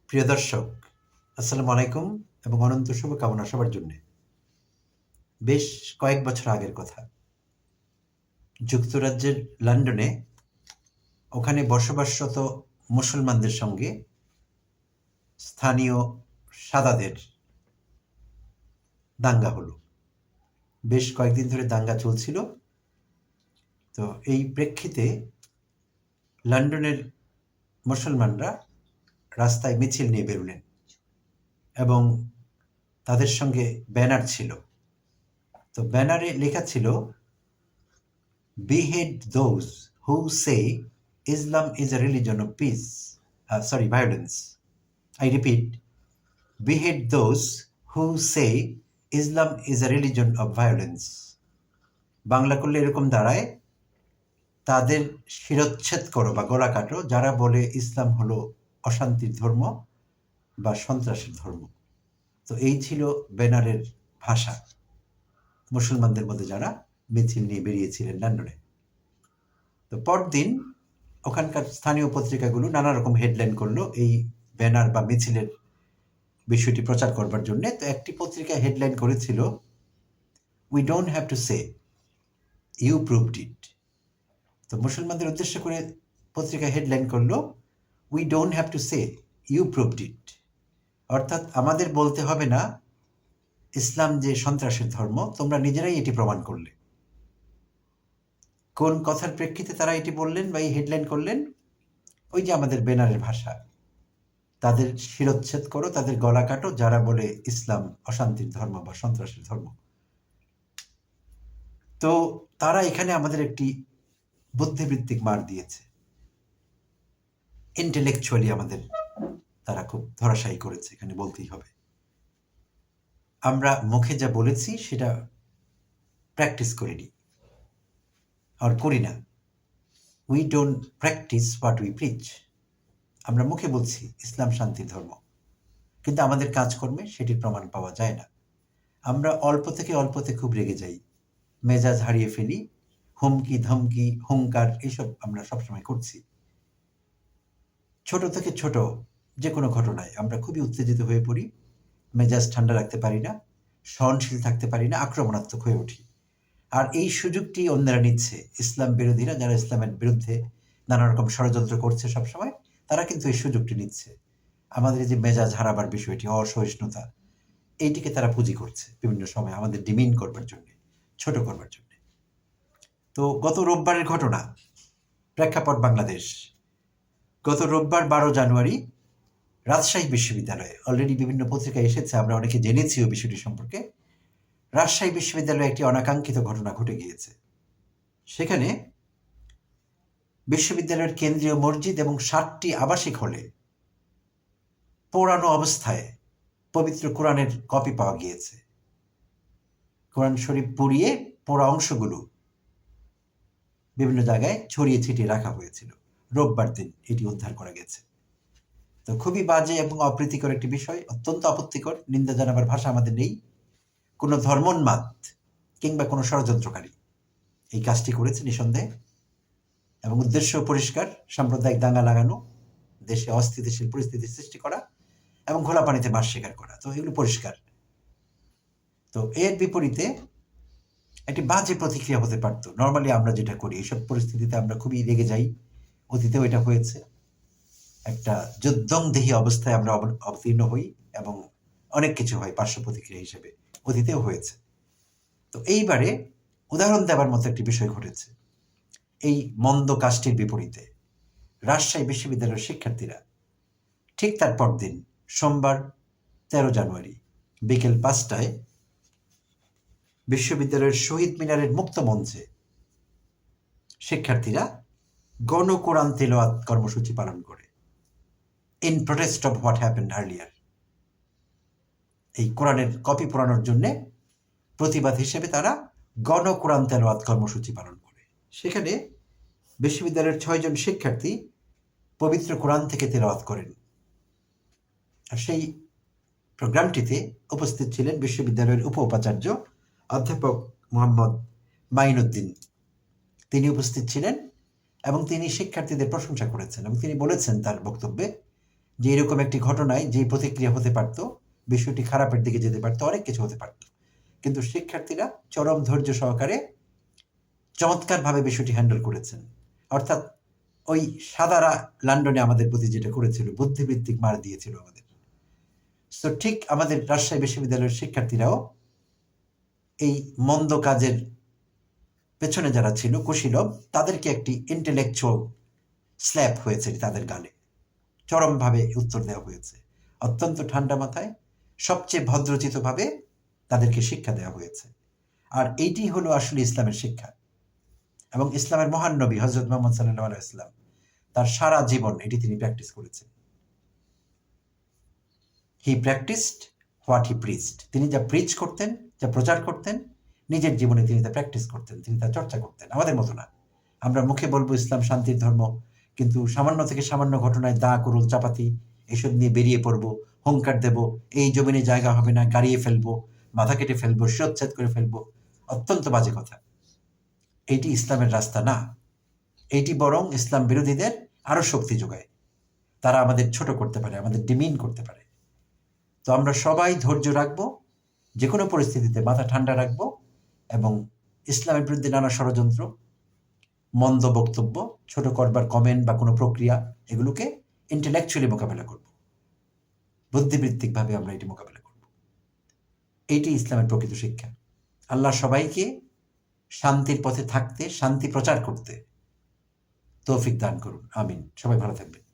প্রিয় দর্শক, আসসালামু আলাইকুম এবং অনন্ত শুভকামনা সবার জন্য। বেশ কয়েক বছর আগের কথা, যুক্তরাজ্যের লন্ডনে ওখানে বসবাসরত মুসলমানদের সঙ্গে স্থানীয় সাদাদের দাঙ্গা হলো। বেশ কয়েকদিন ধরে দাঙ্গা চলছিল। তো এই প্রেক্ষিতে লন্ডনের মুসলমানরা রাস্তায় মিছিল নিয়ে বেরোলেন এবং তাদের সঙ্গে ব্যানার ছিল। তো ব্যানারে লেখা ছিল, "Behead those who say Islam is a religion of peace, violence." I repeat, behead those who say Islam is a religion of violence. Bangla করলে এরকম দাঁড়ায়, তাদের শিরচ্ছেদ করো বা গলা কাটো যারা বলে ইসলাম হলো অশান্তির ধর্ম বা সন্ত্রাসের ধর্ম। তো এই ছিল ব্যানারের ভাষা মুসলমানদের মধ্যে যারা মিছিল নিয়ে বেরিয়েছিলেন লন্ডনে। তো পরদিন ওখানকার স্থানীয় পত্রিকাগুলো নানা রকম হেডলাইন করলো এই ব্যানার বা মিছিলের বিষয়টি প্রচার করবার জন্য। তো একটি পত্রিকা হেডলাইন করেছিল, "we don't have to say, you proved it." তো মুসলমানদের উদ্দেশ্য করে পত্রিকা হেডলাইন করলো, "we don't have to say, you proved it." অর্থাৎ আমাদের বলতে হবে না ইসলাম যে সন্ত্রাসের ধর্ম, তোমরা নিজেরাই এটি প্রমাণ করলে। কোন কথার প্রেক্ষিতে তারা এটি বললেন বা এই হেডলাইন করলেন? ওই যে আমাদের ব্যানারের ভাষা, তাদের শিরচ্ছেদ করো, তাদের গলা কাটো যারা বলে ইসলাম অশান্তির ধর্ম বা সন্ত্রাসের ধর্ম। তো তারা এখানে আমাদের একটি বুদ্ধিবৃত্তিক মার দিয়েছে, ইন্টেলেকচুয়ালি আমাদের তারা খুব ধরাশায়ী করেছে, এখানে বলতেই হবে। আমরা মুখে যা বলেছি সেটা প্র্যাকটিস করিনি আর করি না। We don't practice what we preach. আমরা মুখে বলছি ইসলাম শান্তির ধর্ম, কিন্তু আমাদের কাজকর্মে সেটির প্রমাণ পাওয়া যায় না। আমরা অল্পতে খুব রেগে যাই, মেজাজ হারিয়ে ফেলি, হুমকি ধমকি হুঙ্কার এইসব আমরা সবসময় করছি। ছোট থেকে ছোট যে কোনো ঘটনায় আমরা খুবই উত্তেজিত হয়ে পড়ি, মেজাজ ঠান্ডা রাখতে পারি না, সহনশীল থাকতে পারি না, আক্রমণাত্মক হয়ে উঠি। আর এই সুযোগটি অন্যরা নিচ্ছে, ইসলাম বিরোধীরা যারা ইসলামের বিরুদ্ধে নানা রকম ষড়যন্ত্র করছে সবসময়, তারা কিন্তু এই সুযোগটি নিচ্ছে। আমাদের এই যে মেজাজ হারাবার বিষয়টি, অসহিষ্ণুতা, এইটিকে তারা পুঁজি করছে বিভিন্ন সময় আমাদের ডিমিন করবার জন্য, ছোট করবার জন্য। তো গত রোববারের ঘটনা, প্রেক্ষাপট বাংলাদেশ। গত রোববার 12 জানুয়ারি রাজশাহী বিশ্ববিদ্যালয়ে, অলরেডি বিভিন্ন পত্রিকায় এসেছে, আমরা অনেকে জেনেছিও বিষয়টি সম্পর্কে। রাজশাহী বিশ্ববিদ্যালয়ে একটি অনাকাঙ্ক্ষিত ঘটনা ঘটে গিয়েছে। সেখানে বিশ্ববিদ্যালয়ের কেন্দ্রীয় মসজিদ এবং 7টি আবাসিক হলে পোড়ানো অবস্থায় পবিত্র কোরআনের কপি পাওয়া গিয়েছে। কোরআন শরীফ পুড়িয়ে পোড়া অংশগুলো বিভিন্ন জায়গায় ছড়িয়ে ছিটিয়ে রাখা হয়েছিল। রোববার দিন এটি উদ্ধার করা গেছে। তো খুবই বাজে এবং অপ্রীতিকর একটি বিষয়, অত্যন্ত আপত্তিকর, নিন্দা জানাবার ভাষা আমাদের নেই। কোনো ধর্মোন্মাদ কিংবা কোনো ষড়যন্ত্রকারী এই কাজটি করেছে নিঃসন্দেহে, এবং উদ্দেশ্য পরিষ্কার, সাম্প্রদায়িক দাঙ্গা লাগানো, দেশে অস্থিতিশীল পরিস্থিতি সৃষ্টি করা এবং ঘোলা পানিতে মাছ শিকার করা। তো এগুলো পরিষ্কার। তো এর বিপরীতে একটি বাজে প্রতিক্রিয়া হতে পারত। নর্মালি আমরা যেটা করি এইসব পরিস্থিতিতে আমরা খুবই রেগে যাই, অতীতেও এটা হয়েছে। একটা যুদ্ধংদেহী অবস্থায় আমরা অবতীর্ণ হই এবং অনেক কিছু হয় পার্শ্ব প্রতিক্রিয়া হিসেবে, অতীতেও হয়েছে। তো এইবারে উদাহরণ দেওয়ার মতো একটি বিষয় ঘটেছে। এই মন্দ কাজটির বিপরীতে রাজশাহী বিশ্ববিদ্যালয়ের শিক্ষার্থীরা ঠিক তার পরদিন সোমবার 13 জানুয়ারি বিকেল 5টায় বিশ্ববিদ্যালয়ের শহীদ মিনারের মুক্ত মঞ্চে শিক্ষার্থীরা গণকোরআন তেলাওয়াত কর্মসূচি পালন করে, in protest of what happened earlier. এই কোরআনের কপি পোড়ানোর জন্য প্রতিবাদ হিসেবে তারা গণকোরআন তেলাওয়াত কর্মসূচি পালন করে। সেখানে বিশ্ববিদ্যালয়ের 6 জন শিক্ষার্থী পবিত্র কোরআন থেকে তেলাওয়াত করেন। আর সেই প্রোগ্রামটিতে উপস্থিত ছিলেন বিশ্ববিদ্যালয়ের উপাচার্য অধ্যাপক মোহাম্মদ মাইনুদ্দিন। তিনি উপস্থিত ছিলেন এবং তিনি শিক্ষার্থীদের প্রশংসা করেছেন এবং তিনি বলেছেন তার বক্তব্যে যে এরকম একটি ঘটনায় যে প্রতিক্রিয়া হতে পারত, বিষয়টি খারাপের দিকে যেতে পারত, অনেক কিছু হতে পারত। কিন্তু শিক্ষার্থীরা চরম ধৈর্য সহকারে চমৎকারভাবে বিষয়টি হ্যান্ডেল করেছেন। অর্থাৎ ওই সাদারা লন্ডনে আমাদের প্রতি যেটা করেছিল, বুদ্ধিবৃত্তিক মার দিয়েছিল আমাদের। তো ঠিক আমাদের রাজশাহী বিশ্ববিদ্যালয়ের শিক্ষার্থীরাও এই মন্দ কাজের পেছনে যারা ছিল কুশীলব, তাদেরকে একটি ইন্টেলেকচুয়াল স্ল্যাপ হয়েছে তাদের গালে, চরমভাবে উত্তর দেওয়া হয়েছে। অত্যন্ত ঠান্ডা মাথায় সবচেয়ে ভদ্রচিতভাবে তাদেরকে শিক্ষা দেওয়া হয়েছে। আর এইটি হলো আসলে ইসলামের শিক্ষা। এবং ইসলামের মহান নবী হযরত মুহাম্মদ সাল্লাল্লাহু আলাইহি ওয়াসাল্লাম তার সারা জীবন এটি তিনি প্র্যাকটিস করেছেন। হি প্র্যাকটিসড হোয়াট হি প্রিচড। তিনি যা প্রিচ করতেন, যা প্রচার করতেন, নিজের জীবনে তিনি তা প্র্যাকটিস করতেন, তিনি তা চর্চা করতেন। আমাদের মতো না। আমরা মুখে বলবো ইসলাম শান্তির ধর্ম, কিন্তু সামান্য থেকে সামান্য ঘটনায় দা কুরুল চাপাতি এসব নিয়ে বেরিয়ে পড়বো, হুঙ্কার দেব, এই জমিনে জায়গা হবে না, গাড়িয়ে ফেলবো, মাথা কেটে ফেলবো, শিরচ্ছেদ করে ফেলবো। অত্যন্ত বাজে কথা। এইটি ইসলামের রাস্তা না। এইটি বরং ইসলাম বিরোধীদের আরো শক্তি যোগায়। তারা আমাদের ছোট করতে পারে, আমাদের ডিমিন করতে পারে। তো আমরা সবাই ধৈর্য রাখবো, যে কোনো পরিস্থিতিতে মাথা ঠান্ডা রাখবো, এবং ইসলামের বিরুদ্ধে নানা ষড়যন্ত্র, মন্দ বক্তব্য, ছোট করবার কমেন্ট বা কোনো প্রক্রিয়া, এগুলোকে ইন্টেলেকচুয়ালি মোকাবেলা করব, বুদ্ধিবৃত্তিকভাবে আমরা এটি মোকাবেলা করব। এইটি ইসলামের প্রকৃত শিক্ষা। আল্লাহ সবাইকে শান্তির পথে থাকতে, শান্তি প্রচার করতে তৌফিক দান করুন। আমিন। সবাই ভালো থাকবেন।